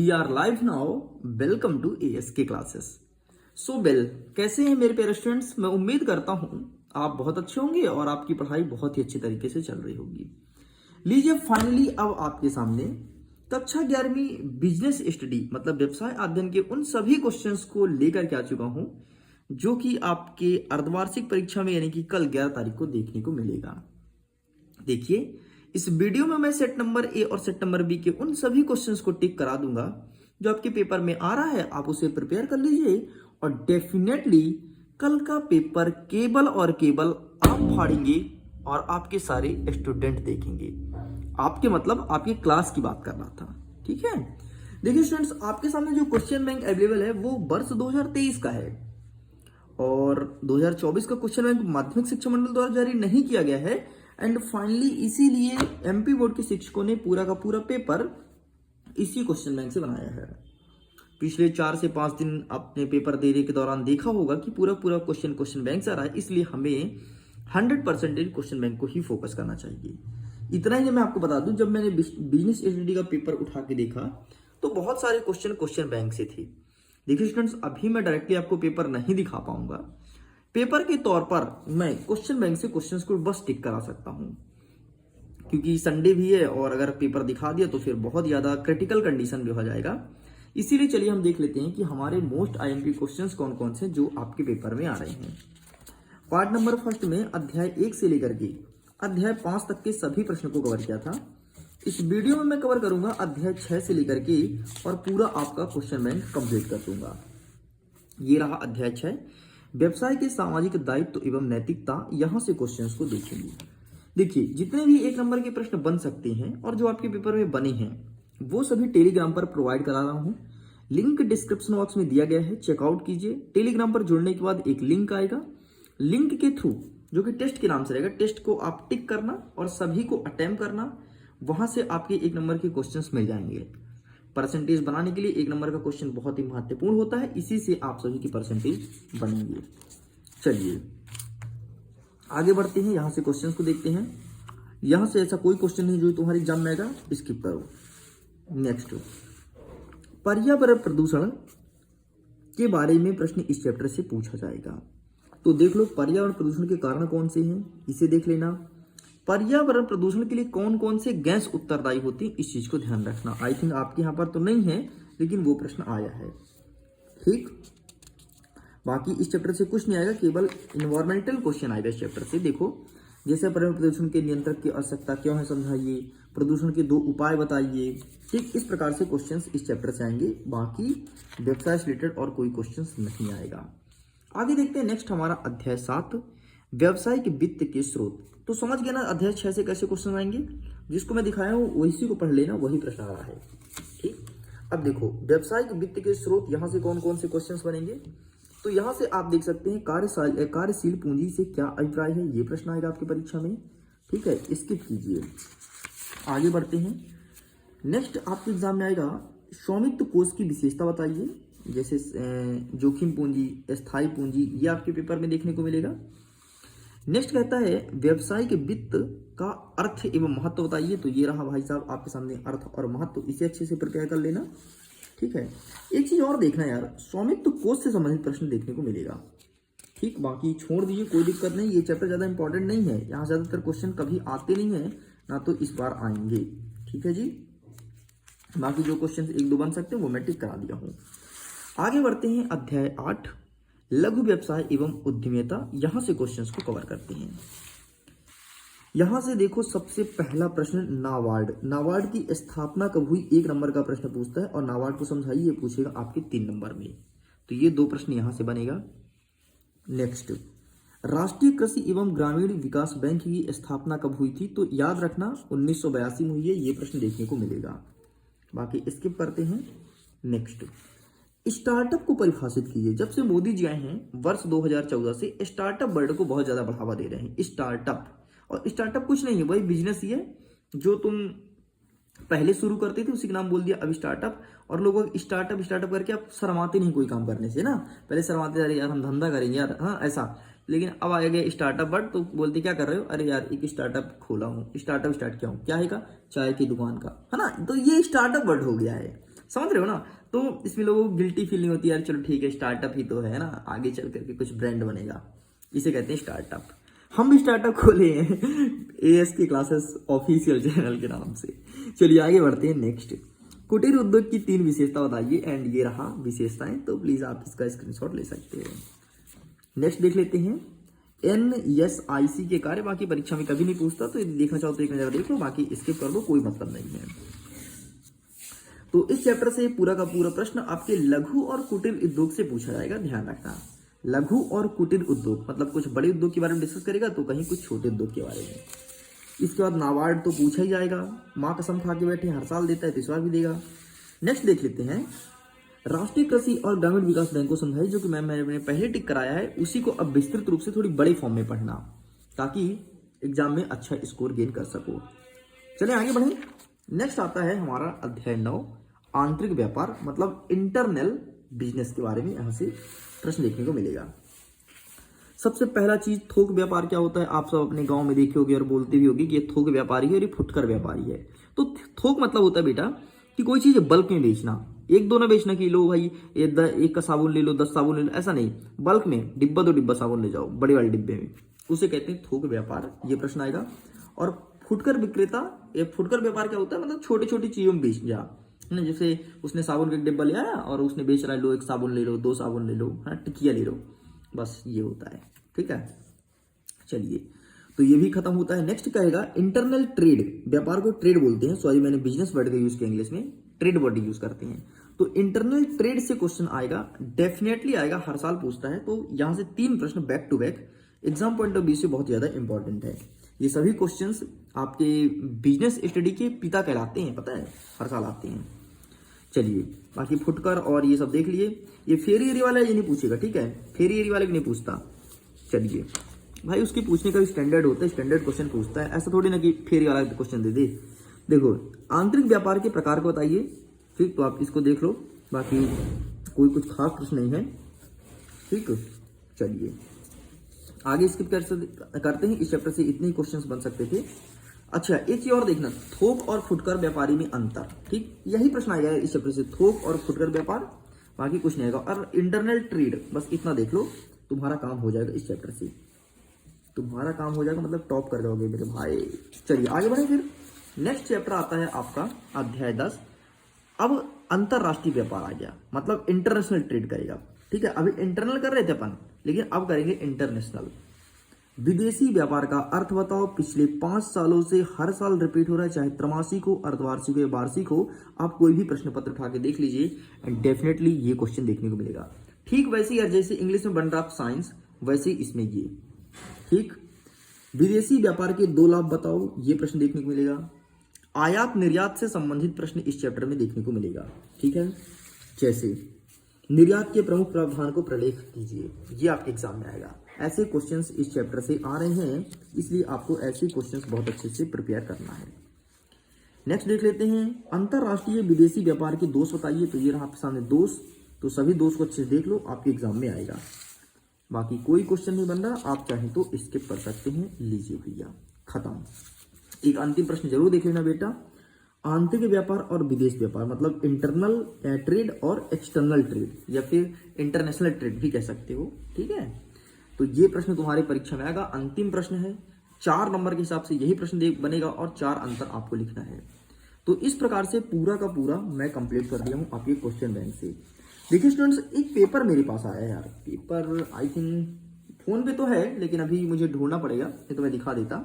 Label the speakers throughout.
Speaker 1: We are live now. Welcome to ASK classes. So well, कैसे हैं मेरे प्यारे स्टूडेंट्स? मैं उम्मीद करता हूं आप बहुत अच्छे होंगे और आपकी पढ़ाई बहुत ही अच्छे तरीके से चल रही होगी। लीजिए, फाइनली अब आपके सामने कक्षा 11वीं बिजनेस स्टडी मतलब व्यवसाय अध्ययन के उन सभी क्वेश्चंस को लेकर के आ चुका हूं जो कि आपके अर्धवार्षिक परीक्षा में यानी कि कल 11 तारीख को देखने को मिलेगा। देखिए, इस वीडियो में मैं सेट नंबर ए और सेट नंबर बी के उन सभी क्वेश्चंस को टिक करा दूंगा जो आपके पेपर में आ रहा है। आप उसे प्रिपेयर कर लीजिए और डेफिनेटली कल का पेपर केवल और केवल आप फाड़ेंगे और आपके सारे स्टूडेंट देखेंगे। आपके मतलब आपकी क्लास की बात कर रहा था, ठीक है। देखिए स्टूडेंट्स, आपके सामने जो क्वेश्चन बैंक अवेलेबल है वो वर्ष 2023 का है और 2024 का क्वेश्चन बैंक माध्यमिक शिक्षा मंडल द्वारा जारी नहीं किया गया है। एंड फाइनली इसीलिए MP बोर्ड के शिक्षकों ने पूरा का पूरा पेपर इसी क्वेश्चन बैंक से बनाया है। पिछले 4 से 5 दिन अपने पेपर देने के दौरान देखा होगा कि पूरा पूरा क्वेश्चन बैंक से आ रहा है, इसलिए हमें 100% क्वेश्चन बैंक को ही फोकस करना चाहिए। इतना ही मैं आपको बता दूं, जब मैंने बिजनेस स्टडी का पेपर उठा के देखा तो बहुत सारे क्वेश्चन बैंक से थे। देखिए स्टूडेंट्स, अभी मैं डायरेक्टली आपको पेपर नहीं दिखा पाऊंगा। पेपर के तौर पर मैं क्वेश्चन बैंक से क्वेश्चंस को बस टिक करा सकता हूं, क्योंकि संडे भी है और अगर पेपर दिखा दिया तो फिर बहुत ज्यादा क्रिटिकल कंडीशन भी हो जाएगा। इसीलिए चलिए हम देख लेते हैं कि हमारे मोस्ट IMP क्वेश्चंस कौन कौन से जो आपके पेपर में आ रहे हैं। पार्ट नंबर फर्स्ट में अध्याय 1 से लेकर के अध्याय 5 तक के सभी प्रश्न को कवर किया था। इस वीडियो में मैं कवर करूंगा अध्याय 6 से लेकर के और पूरा आपका क्वेश्चन बैंक कंप्लीट कर दूंगा। ये रहा अध्याय 6, व्यवसाय के सामाजिक दायित्व एवं नैतिकता। यहां से क्वेश्चंस को देखेंगे। देखिए, जितने भी 1 नंबर के प्रश्न बन सकते हैं और जो आपके पेपर में बने हैं वो सभी टेलीग्राम पर प्रोवाइड करा रहा हूं। लिंक डिस्क्रिप्शन बॉक्स में दिया गया है, चेकआउट कीजिए। टेलीग्राम पर जुड़ने के बाद एक लिंक आएगा, लिंक के थ्रू जो कि टेस्ट के नाम से रहेगा, टेस्ट को आप टिक करना और सभी को अटेम्प्ट करना। वहां से आपके 1 नंबर के क्वेश्चंस मिल जाएंगे। परसेंटेज बनाने के लिए 1 नंबर का क्वेश्चन बहुत ही महत्वपूर्ण होता है, इसी से आप सभी की परसेंटेज बनेंगे। चलिए आगे बढ़ते हैं, यहां से क्वेश्चंस को देखते हैं। यहां से ऐसा कोई क्वेश्चन नहीं जो तुम्हारे एग्जाम में आएगा, स्किप करो। नेक्स्ट, पर्यावरण प्रदूषण के बारे में प्रश्न इस चैप्टर से पूछा जाएगा। तो देख लो, पर्यावरण प्रदूषण के कारण कौन से हैं, इसे देख लेना। पर्यावरण प्रदूषण के लिए कौन कौन से गैस उत्तरदायी होती है, इस चीज को ध्यान रखना। आई थिंक आपके यहां पर तो नहीं है, लेकिन वो प्रश्न आया है, ठीक। बाकी इस चैप्टर से कुछ नहीं आएगा, केवल इन्वायरमेंटल क्वेश्चन आएगा इस चैप्टर से। देखो, जैसे पर्यावरण प्रदूषण के नियंत्रक की आवश्यकता क्यों है समझाइए, प्रदूषण के 2 उपाय बताइए, ठीक। इस प्रकार से क्वेश्चंस इस चैप्टर से आएंगे। बाकी व्यवसाय से रिलेटेड और कोई क्वेश्चंस नहीं आएगा। आगे देखते हैं नेक्स्ट हमारा अध्याय 7, व्यवसायिक वित्त के स्रोत। तो समझ गया ना अध्याय 6 से कैसे क्वेश्चन आएंगे। जिसको मैं दिखाया हूं वही को पढ़ लेना, वही प्रश्न आ रहा है, ठीक। अब देखो, व्यवसायिक वित्त के स्रोत, यहां से कौन कौन से क्वेश्चंस बनेंगे। तो यहां से आप देख सकते हैं कार्यशील पूंजी से क्या अभिप्राय है, ये प्रश्न आएगा आपकी परीक्षा में, ठीक है। स्किप कीजिए, आगे बढ़ते हैं। नेक्स्ट आपके एग्जाम में आएगा स्वामित्व कोष की विशेषता बताइए। जैसे जोखिम पूंजी, स्थायी पूंजी, ये आपके पेपर में देखने को मिलेगा। नेक्स्ट कहता है व्यवसायिक वित्त का अर्थ एवं महत्व बताइए। तो ये रहा भाई साहब आपके सामने अर्थ और महत्व, इसे अच्छे से प्रिपेयर कर लेना, ठीक है। एक चीज और देखना यार, स्वामित्व कोष से संबंधित प्रश्न देखने को मिलेगा, ठीक। बाकी छोड़ दीजिए, कोई दिक्कत नहीं, ये चैप्टर ज्यादा इंपॉर्टेंट नहीं है, यहाँ ज्यादातर क्वेश्चन कभी आते नहीं है ना, तो इस बार आएंगे, ठीक है जी। बाकी जो क्वेश्चन 1-2 बन सकते हैं वो मैं टिक करा दिया हूं। आगे बढ़ते हैं अध्याय 8, लघु व्यवसाय एवं उद्यमिता। यहां से क्वेश्चंस को कवर करते हैं। यहां से देखो, सबसे पहला प्रश्न नाबार्ड। नाबार्ड की स्थापना कब हुई, 1 नंबर का प्रश्न पूछता है और नाबार्ड को समझाइए, ये पूछेगा आपके 3 नंबर में। तो ये 2 प्रश्न यहां से बनेगा। नेक्स्ट, राष्ट्रीय कृषि एवं ग्रामीण विकास बैंक की स्थापना कब हुई थी। तो याद रखना 1982 में हुई है, ये प्रश्न देखने को मिलेगा। बाकी स्किप करते हैं। नेक्स्ट, स्टार्टअप को परिभाषित कीजिए। जब से मोदी जी आए हैं वर्ष 2014 से स्टार्टअप वर्ड को बहुत ज्यादा बढ़ावा दे रहे हैं। स्टार्टअप, और स्टार्टअप कुछ नहीं है, वही बिजनेस ही है जो तुम पहले शुरू करते थे, उसी का नाम बोल दिया अब स्टार्टअप। और लोग स्टार्टअप करके अब शर्माते नहीं कोई काम करने से ना, पहले शर्माते अरे यार हम धंधा करेंगे यार, हाँ ऐसा। लेकिन अब आ गया स्टार्टअप वर्ड तो बोलते क्या कर रहे हो, अरे यार एक स्टार्टअप खोला हूँ, स्टार्टअप स्टार्ट किया हूँ, क्या है का, चाय की दुकान का, है ना। तो ये स्टार्टअप वर्ड हो गया है। समझ रहे हो ना। तो इसमें लोगों को गिल्टी फीलिंग होती है, यार चलो ठीक है स्टार्टअप ही तो है ना, आगे चल करके कुछ ब्रांड बनेगा, इसे कहते हैं स्टार्टअप। हम भी स्टार्टअप खोले हैं एएस की क्लासेस ऑफिशियल चैनल के नाम से। चलिए आगे बढ़ते हैं नेक्स्ट। कुटीर उद्योग की 3 विशेषता बताइए, एंड ये रहा विशेषताएं, तो प्लीज आप इसका स्क्रीनशॉट ले सकते हो। नेक्स्ट देख लेते हैं NSIC के कार्य, बाकी परीक्षा में कभी नहीं पूछता, तो यदि देखना चाहो तो एक नजर देख लो, बाकी स्किप कर दो, कोई मतलब नहीं है। तो इस चैप्टर से पूरा का पूरा प्रश्न आपके लघु और कुटीर उद्योग से पूछा जाएगा, ध्यान रखना। लघु और कुटीर उद्योग मतलब कुछ बड़े उद्योग के बारे में डिस्कस करेगा, तो कहीं कुछ छोटे उद्योग के बारे में। इसके बाद नाबार्ड तो पूछा ही जाएगा, माँ कसम खा के बैठे हर साल देता है तो इस बार भी देगा। नेक्स्ट देख लेते हैं राष्ट्रीय कृषि और ग्रामीण विकास बैंक को समझाइए, जो कि मैंने पहले टिक कराया है, उसी को अब विस्तृत रूप से थोड़ी बड़े फॉर्म में पढ़ना, ताकि एग्जाम में अच्छा स्कोर गेन कर सको। चलिए आगे बढ़ें। नेक्स्ट आता है हमारा अध्याय 9 आंतरिक व्यापार मतलब इंटरनल बिजनेस के बारे में, यहाँ से प्रश्न देखने को मिलेगा। सबसे पहला चीज थोक व्यापार क्या होता है, आप सब अपने गांव में देखे होगे और बोलते भी होगे कि ये थोक व्यापारी है और ये फुटकर व्यापारी है। तो थोक मतलब होता है बेटा कि कोई चीज बल्क में बेचना, एक दो ना बेचना कि लो भाई एक का साबुन ले लो, 10 साबुन ले लो, ऐसा नहीं, बल्क में डिब्बा 2 डिब्बा साबुन ले जाओ बड़े वाले डिब्बे में, उसे कहते हैं थोक व्यापार। ये प्रश्न आएगा। और फुटकर विक्रेता, ये फुटकर व्यापार क्या होता है, मतलब छोटी छोटी चीजों में बेच जा, ना, जैसे उसने साबुन का एक डिब्बा ले आया और उसने बेच रहा है, लो 1 साबुन ले लो, 2 साबुन ले लो, हाँ टिकिया ले लो, बस ये होता है, ठीक है। चलिए तो ये भी खत्म होता है। नेक्स्ट कहेगा इंटरनल ट्रेड, व्यापार को ट्रेड बोलते हैं, सॉरी मैंने बिजनेस वर्ड का यूज किया, इंग्लिश में ट्रेड वर्ड यूज करते हैं। तो इंटरनल ट्रेड से क्वेश्चन आएगा, डेफिनेटली आएगा, हर साल पूछता है। तो यहां से 3 प्रश्न back to back exam point of view से बहुत ज्यादा इंपॉर्टेंट है। ये सभी क्वेश्चंस आपके बिजनेस स्टडी के पिता कहलाते हैं, पता है, हर साल आते हैं। चलिए बाकी फुटकर और ये सब देख लिए। ये फेरी एरी वाला ये नहीं पूछेगा, ठीक है, फेरी एरी वाले भी नहीं पूछता। चलिए भाई उसके पूछने का भी स्टैंडर्ड होता है, स्टैंडर्ड क्वेश्चन पूछता है, ऐसा थोड़ी ना कि फेरी वाला क्वेश्चन दे दे। देखो आंतरिक व्यापार के प्रकार को बताइए, ठीक, तो आप इसको देख लो, बाकी कोई कुछ खास प्रश्न नहीं है, ठीक। चलिए आगे स्किप करते हैं, इस चैप्टर से इतने ही क्वेश्चंस बन सकते थे। अच्छा एक चीज और देखना, थोक और फुटकर व्यापारी में अंतर, ठीक, यही प्रश्न आएगा इस चैप्टर से, थोक और फुटकर व्यापार, बाकी कुछ नहीं आएगा। और इंटरनल ट्रेड, बस इतना देख लो, तुम्हारा काम हो जाएगा इस चैप्टर से, तुम्हारा काम हो जाएगा, मतलब टॉप कर जाओगे मेरे भाई। चलिए आगे बढ़े फिर। नेक्स्ट चैप्टर आता है आपका अध्याय 10। अब अंतरराष्ट्रीय व्यापार आ गया, मतलब इंटरनेशनल ट्रेड करेगा, ठीक है। अभी इंटरनल कर रहे थे अपन, लेकिन अब करेंगे इंटरनेशनल। विदेशी व्यापार का अर्थ बताओ, पिछले 5 सालों से हर साल रिपीट हो रहा है, चाहे त्रमासिक हो, अर्धवार्षिक हो या वार्षिक हो, आप कोई भी प्रश्न पत्र उठा के देख लीजिए एंड डेफिनेटली ये क्वेश्चन देखने को मिलेगा। ठीक वैसे ही जैसे इंग्लिश में बन रहा साइंस, वैसे इसमें ये, ठीक। विदेशी व्यापार के 2 लाभ बताओ, ये प्रश्न देखने को मिलेगा। आयात निर्यात से संबंधित प्रश्न इस चैप्टर में देखने को मिलेगा, ठीक है। जैसे निर्यात के प्रमुख प्रावधान को प्रलेख कीजिए, ये आपके एग्जाम में आएगा। ऐसे क्वेश्चंस इस चैप्टर से आ रहे हैं, इसलिए आपको ऐसे क्वेश्चंस बहुत अच्छे से प्रिपेयर करना है। नेक्स्ट देख लेते हैं अंतरराष्ट्रीय विदेशी व्यापार के दोष बताइए, तो ये रहा आपके सामने दोष, तो सभी दोष को अच्छे से देख लो, आपके एग्जाम में आएगा। बाकी कोई क्वेश्चन नहीं बन रहा, आप चाहें तो स्किप कर सकते हैं। लीजिए भैया खत्म। एक अंतिम प्रश्न जरूर देख लेना बेटा, आंतरिक व्यापार और विदेश व्यापार मतलब इंटरनल ट्रेड और एक्सटर्नल ट्रेड, या फिर इंटरनेशनल ट्रेड भी कह सकते हो, ठीक है। तो ये प्रश्न तुम्हारी परीक्षा में आएगा, अंतिम प्रश्न है, 4 नंबर के हिसाब से यही प्रश्न बनेगा और 4 अंतर आपको लिखना है। तो इस प्रकार से पूरा का पूरा मैं कंप्लीट कर दिया हूं आपके क्वेश्चन बैंक से। देखिए स्टूडेंट्स, एक पेपर मेरे पास आया है यार, पेपर आई थिंक फोन पे तो है, लेकिन अभी मुझे ढूंढना पड़ेगा, नहीं तो मैं दिखा देता।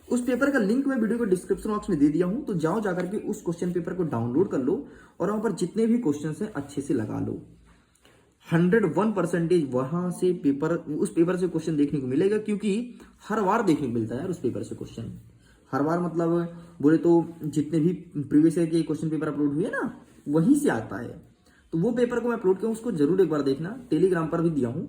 Speaker 1: उस पेपर का लिंक मैं वीडियो को डिस्क्रिप्शन बॉक्स में दे दिया हूं, तो जाओ जाकर के उस क्वेश्चन पेपर को डाउनलोड कर लो और वहां पर जितने भी क्वेश्चन हैं अच्छे से लगा लो। 101% वहां से पेपर, उस पेपर से क्वेश्चन देखने को मिलेगा, क्योंकि हर बार देखने को मिलता है यार उस पेपर से क्वेश्चन। हर बार मतलब बोले तो जितने भी प्रीवियस ईयर के क्वेश्चन पेपर अपलोड हुए ना, वहीं से आता है। तो वो पेपर को मैं अपलोड किया हूं, उसको जरूर एक बार देखना, टेलीग्राम पर भी दिया हूं।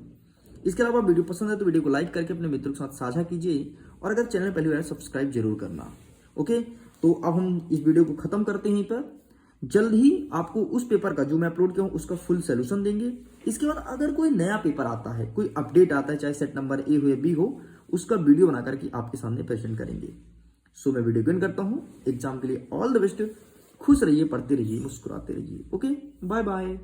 Speaker 1: इसके अलावा वीडियो पसंद है तो वीडियो को लाइक करके अपने मित्रों के साथ साझा कीजिए, और अगर चैनल पहली बार सब्सक्राइब जरूर करना। ओके, तो अब हम इस वीडियो को खत्म करते हैं पर जल्द ही आपको उस पेपर का जो मैं अपलोड किया हूं उसका फुल सोल्यूशन देंगे। इसके बाद अगर कोई नया पेपर आता है, कोई अपडेट आता है, चाहे सेट नंबर ए हो या बी हो, उसका वीडियो बना करके आपके सामने प्रेजेंट करेंगे। सो मैं वीडियो गेन करता हूं, एग्जाम के लिए ऑल द बेस्ट, खुश रहिए, पढ़ते रहिए, मुस्कुराते रहिए। Okay, bye bye.